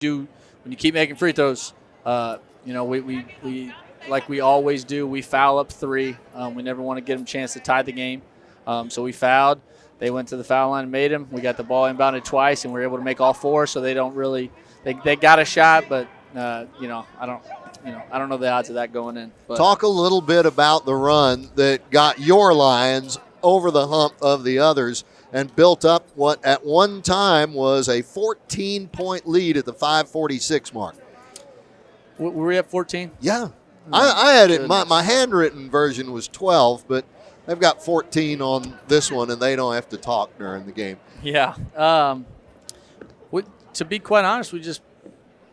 when you keep making free throws, we like we always do, we foul up 3. We never want to get them a chance to tie the game. So we fouled. They went to the foul line and made them. We got the ball inbounded twice, and we were able to make all 4. So they don't really they got a shot, but I don't know the odds of that going in. But. Talk a little bit about the run that got your Lions over the hump of the others and built up what at one time was a 14-point lead at the 5:46 mark. Were we at 14? Yeah. I had it. My handwritten version was 12, but they've got 14 on this one, and they don't have to talk during the game. Yeah. To be quite honest, we just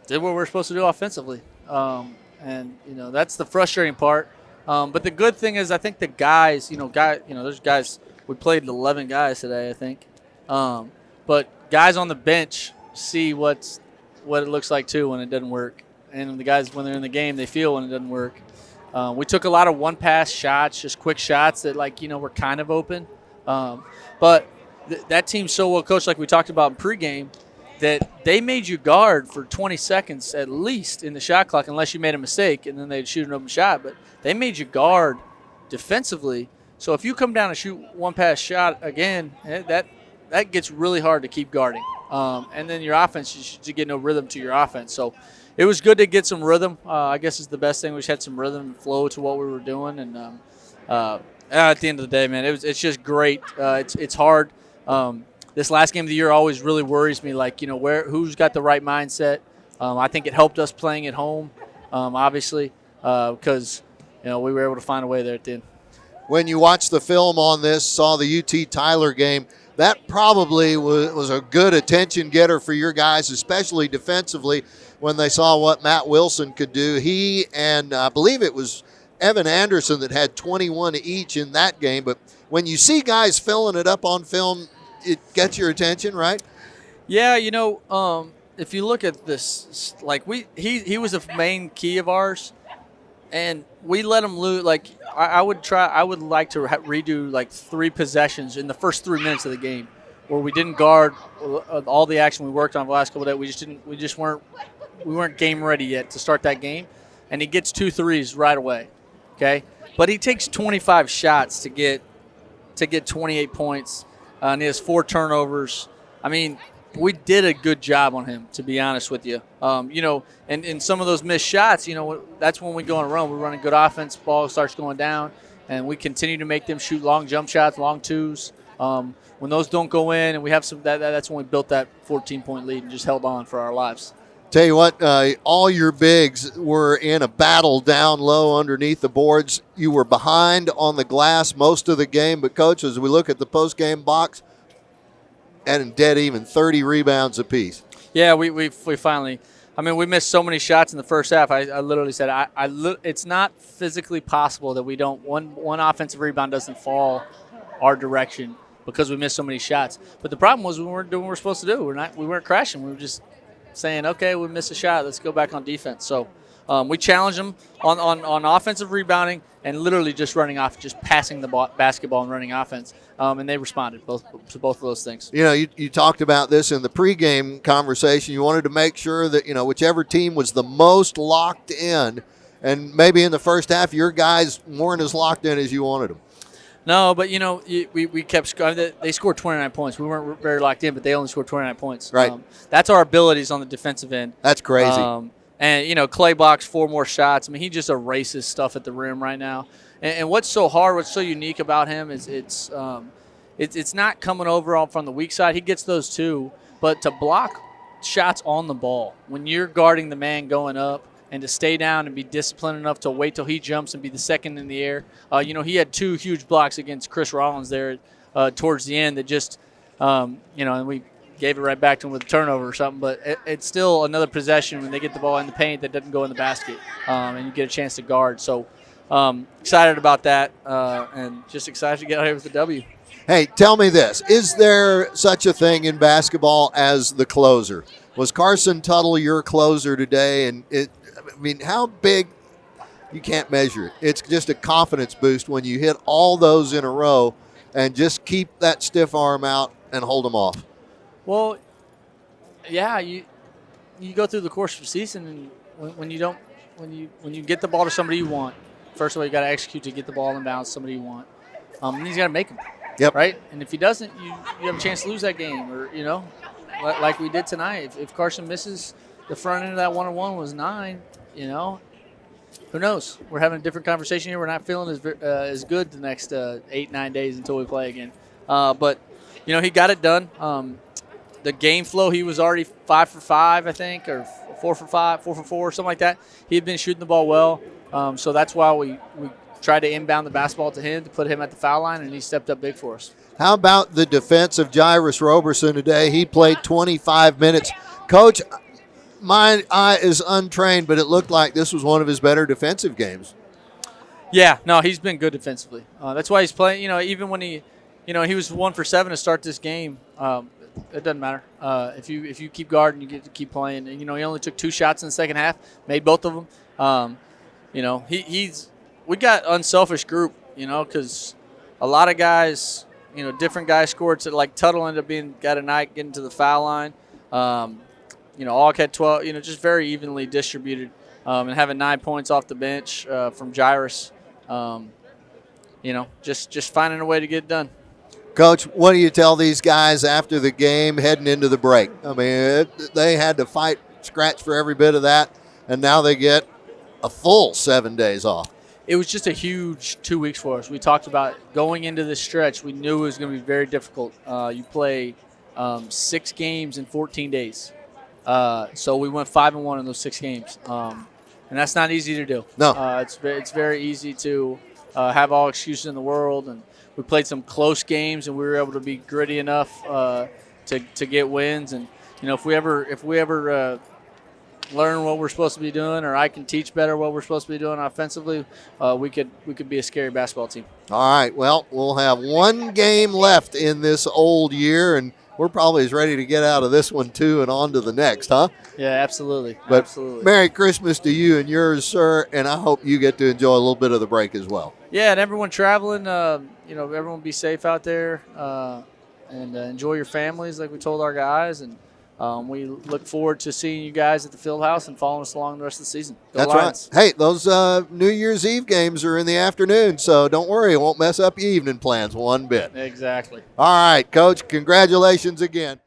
did what we were supposed to do offensively. And that's the frustrating part. But the good thing is I think the guys, there's guys, we played 11 guys today, I think. But guys on the bench see what it looks like, too, when it doesn't work. And the guys, when they're in the game, they feel when it doesn't work. We took a lot of one-pass shots, just quick shots that, were kind of open. But that team's so well coached, like we talked about in pregame, that they made you guard for 20 seconds at least in the shot clock unless you made a mistake, and then they'd shoot an open shot. But they made you guard defensively. So if you come down and shoot one-pass shot again, that gets really hard to keep guarding. And then your offense, you get no rhythm to your offense. So it was good to get some rhythm. I guess is the best thing. We just had some rhythm and flow to what we were doing. And at the end of the day, man, it's just great. It's hard. This last game of the year always really worries me, who's got the right mindset. I think it helped us playing at home, obviously, because we were able to find a way there at the end. When you watched the film on this, saw the UT Tyler game, that probably was a good attention getter for your guys, especially defensively, when they saw what Matt Wilson could do. He and I believe it was Evan Anderson that had 21 each in that game. But when you see guys filling it up on film, it gets your attention, right? Yeah, if you look at this, he was a main key of ours, and we let him lose. I would like to redo 3 possessions in the first 3 minutes of the game, where we didn't guard all the action we worked on the last couple of days. We weren't game ready yet to start that game, and he gets 2 threes right away. Okay, but he takes 25 shots to get 28 points. And he has 4 turnovers. I mean, we did a good job on him, to be honest with you. And some of those missed shots, that's when we go on a run. We're running good offense, ball starts going down, and we continue to make them shoot long jump shots, long twos. When those don't go in, and we have some, that's when we built that 14-point lead and just held on for our lives. Tell you what, all your bigs were in a battle down low underneath the boards. You were behind on the glass most of the game, but, Coach, as we look at the post-game box, and dead even, 30 rebounds apiece. Yeah, we finally – we missed so many shots in the first half. I literally said it's not physically possible that we don't – one offensive rebound doesn't fall our direction because we missed so many shots. But the problem was we weren't doing what we were supposed to do. We weren't crashing. We were just – saying, okay, we missed a shot. Let's go back on defense. So we challenged them on offensive rebounding and literally just running off, just passing the basketball and running offense. And they responded to both of those things. You talked about this in the pregame conversation. You wanted to make sure that, whichever team was the most locked in, and maybe in the first half your guys weren't as locked in as you wanted them. No, but, we kept scoring. They scored 29 points. We weren't very locked in, but they only scored 29 points. Right. That's our abilities on the defensive end. That's crazy. And, Clay blocks 4 more shots. He just erases stuff at the rim right now. And what's so hard, what's so unique about him is it's not coming over from the weak side. He gets those too. But to block shots on the ball, when you're guarding the man going up, and to stay down and be disciplined enough to wait till he jumps and be the second in the air. He had 2 huge blocks against Chris Rollins there towards the end that just, and we gave it right back to him with a turnover or something. But it's still another possession when they get the ball in the paint that doesn't go in the basket, and you get a chance to guard. So excited about that and just excited to get out here with the W. Hey, tell me this. Is there such a thing in basketball as the closer? Was Carson Tuttle your closer today? And how big, you can't measure it. It's just a confidence boost when you hit all those in a row and just keep that stiff arm out and hold them off. Well, yeah, you go through the course of the season, and when you get the ball to somebody you want, first of all, you got to execute to get the ball in bounds to somebody you want. And he's got to make them. Yep. Right? And if he doesn't, you have a chance to lose that game, or, like we did tonight. If Carson misses, the front end of that 1-on-1 was 9, who knows? We're having a different conversation here. We're not feeling as good the next 8-9 days until we play again. But, he got it done. The game flow, he was already 5 for 5, I think, or 4 for 5, 4 for 4, something like that. He had been shooting the ball well. So that's why we tried to inbound the basketball to him to put him at the foul line, and he stepped up big for us. How about the defense of Jairus Roberson today? He played 25 minutes. Coach, my eye is untrained, but it looked like this was one of his better defensive games. Yeah, no, he's been good defensively. That's why he's playing. Even when he was 1 for 7 to start this game. It doesn't matter. If you keep guarding, you get to keep playing. And, he only took 2 shots in the second half, made both of them. We got unselfish group, because a lot of guys, different guys scored. So like Tuttle ended up got a night getting to the foul line. Alk had 12. Just very evenly distributed, and having 9 points off the bench from Jairus. Just finding a way to get it done. Coach, what do you tell these guys after the game heading into the break? I mean, they had to fight, scratch for every bit of that, and now they get a full 7 days off. It was just a huge 2 weeks for us. We talked about going into this stretch. We knew it was going to be very difficult. You play 6 games in 14 days. So we went 5-1 in those 6 games. And that's not easy to do. No. It's very easy to have all excuses in the world. And we played some close games, and we were able to be gritty enough to get wins. And, if we ever learn what we're supposed to be doing, or I can teach better what we're supposed to be doing offensively, we could be a scary basketball team. All right, well, we'll have 1 game left in this old year, and we're probably as ready to get out of this one, too, and on to the next, huh? Yeah, absolutely. But absolutely. Merry Christmas to you and yours, sir, and I hope you get to enjoy a little bit of the break as well. Yeah, and everyone traveling, everyone be safe out there and enjoy your families like we told our guys, and we look forward to seeing you guys at the field house and following us along the rest of the season. Go That's Lions. right. Hey, those New Year's Eve games are in the afternoon, so don't worry. It won't mess up your evening plans one bit. Exactly. All right, Coach, congratulations again.